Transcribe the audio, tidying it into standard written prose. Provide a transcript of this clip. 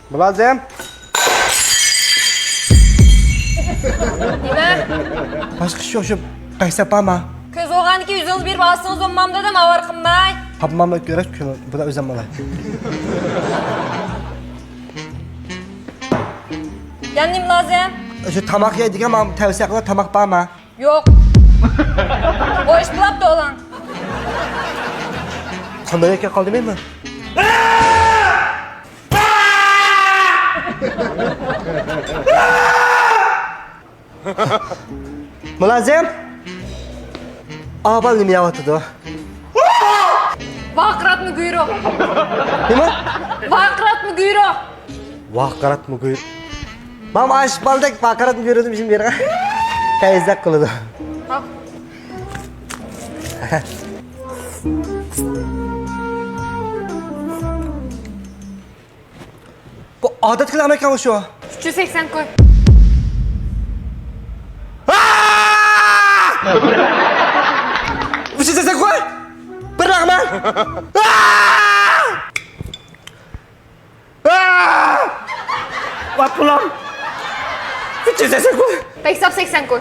Mülazem. Nime? Başka şey yok şu kaysa bama. Köz oğan ki yüzünüz bir basınız olmam dedim avar kımmay. Papamamla göre şunu bu da özlem olay. Yani Mülazem? Şu tamak yedik ama tavsiye kadar tamak bama. Yok. O iş bulap da olan. Kameraya kaldı mı? Mülazem. Ağabey mi yavatıdı? Vakrat mı güyro? Değil mi? Vakrat mı güyro? Vakarat mı guyur? Mam aş baldak vakarat mı görüyordum şimdi yere. Kayızdak kılıdı. Bak. Bu adet kılı Amerikan şu. 380 koy. Bu şey sen koy. Bırak lan. Bak ulan. Bu şey sen koy. Pek 80 koy.